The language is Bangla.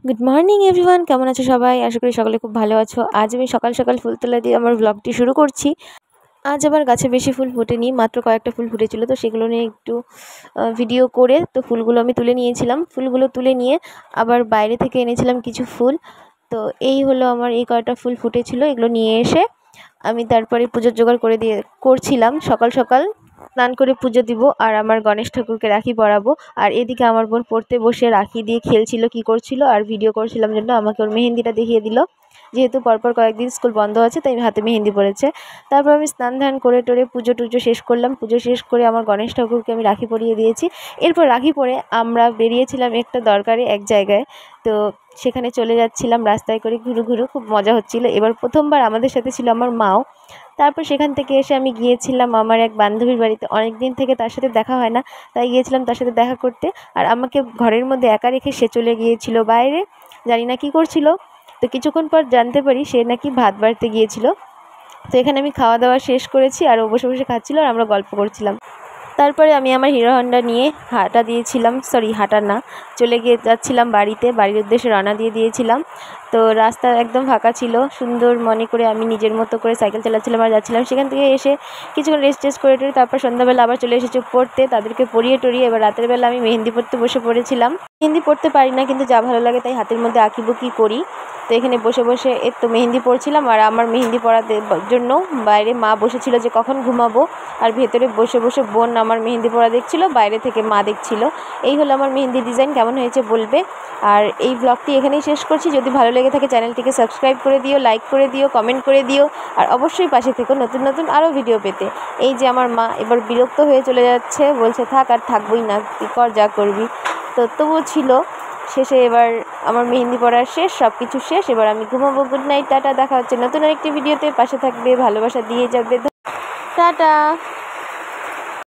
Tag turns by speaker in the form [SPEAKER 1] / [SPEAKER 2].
[SPEAKER 1] গুড মর্নিং এভরিওয়ান, কেমন আছো সবাই? আশা করি সকলে খুব ভালো আছো। আজ আমি সকাল সকাল ফুল তোলা দিয়ে আমার ব্লগটি শুরু করছি। আজ আমার গাছে বেশি ফুল ফোটেনি, মাত্র কয়েকটা ফুল ফুটেছিল, তো সেগুলো নিয়ে একটু ভিডিও করে তো ফুলগুলো আমি তুলে নিয়েছিলাম। ফুলগুলো তুলে নিয়ে আবার বাইরে থেকে এনেছিলাম কিছু ফুল। তো এই হলো আমার এই কয়টা ফুল ফুটেছিল, এগুলো নিয়ে এসে আমি তারপরে পুজোর জোগাড় করছিলাম। সকাল সকাল স্নান করে পুজো দিব আর আমার গণেশ ঠাকুরকে রাখি পরাবো। আর এদিকে আমার বোন পড়তে বসে রাখি দিয়ে খেলছিল, কি করছিল আর ভিডিও করছিলাম জন্য আমাকে ওর মেহেন্দিটা দেখিয়ে দিল। যেহেতু পরপর কয়েকদিন স্কুল বন্ধ আছে তাই হাতে মেহেন্দি পড়েছে। তারপর আমি স্নান ধান করে টোরে পুজো টুজো শেষ করলাম। পুজো শেষ করে আমার গণেশ ঠাকুরকে আমি রাখি পরিয়ে দিয়েছি। এরপর রাখি পরে আমরা বেরিয়েছিলাম একটা দরকারে এক জায়গায়। তো সেখানে চলে যাচ্ছিলাম রাস্তায় করে ঘুরু ঘুরু, খুব মজা হচ্ছিল। এবার প্রথমবার আমাদের সাথে ছিল আমার মাও। তারপর সেখান থেকে এসে আমি গিয়েছিলাম আমার এক বান্ধবীর বাড়িতে। অনেক দিন থেকে তার সাথে দেখা হয় না, তাই গিয়েছিলাম তার সাথে দেখা করতে। আর আমাকে ঘরের মধ্যে একা রেখে সে চলে গিয়েছিল বাইরে, জানি না কী করছিল। তো কিছুক্ষণ পর জানতে পারি সে নাকি ভাত বাড়তে গিয়েছিল। তো এখানে আমি খাওয়া দাওয়া শেষ করেছি আর ও বসে বসে খাচ্ছিল আর আমরা গল্প করছিলাম। তারপরে আমি আমার হিরো হন্ডা নিয়ে হাঁটা না, চলে যাচ্ছিলাম বাড়ির উদ্দেশ্যে রওনা দিয়েছিলাম। তো রাস্তা একদম ফাঁকা ছিল, সুন্দর মনে করে আমি নিজের মতো করে সাইকেল চালাচ্ছিলাম আর যাচ্ছিলাম। সেখান থেকে এসে কিছুক্ষণ রেস্ট করে তারপর সন্ধ্যাবেলা আবার চলে এসেছি পড়তে, তাদেরকে পড়িয়ে টরিয়ে এবার রাতের বেলা আমি মেহেন্দি পড়তে বসে পড়েছিলাম। মেহেন্দি পড়তে পারি না, কিন্তু যা ভালো লাগে তাই হাতের মধ্যে আঁকিবুকি করি। তো এখানে বসে বসে তো মেহেন্দি পড়ছিলাম আর আমার মেহেন্দি পড়াতে জন্য বাইরে মা বসেছিল যে কখন ঘুমাবো, আর ভেতরে বসে বসে বোন আমার মেহেন্দি পড়া দেখছিল, বাইরে থেকে মা দেখছিল। এই হলো আমার মেহেন্দি ডিজাইন, কেমন হয়েছে বলবে। আর এই ব্লগটি এখানেই শেষ করছি। যদি ভালো লেগে থাকে চ্যানেলটিকে সাবস্ক্রাইব করে দিও, লাইক করে দিও, কমেন্ট করে দিও, আর অবশ্যই পাশে থেকো নতুন নতুন আরও ভিডিও পেতে। এই যে আমার মা এবার বিরক্ত হয়ে চলে যাচ্ছে, বলছে থাক আর থাকবোই না, তুই কর যা করবি। তো তবুও ছিল। শেষে এবার আমার মেহেন্দি পড়া শেষ, সব কিছু শেষ, এবার আমি ঘুমাবো। Good night, tata. দেখা হচ্ছে নতুন আরেকটি ভিডিওতে। পাশে থাকবে, ভালোবাসা দিয়ে যাবে। টাটা।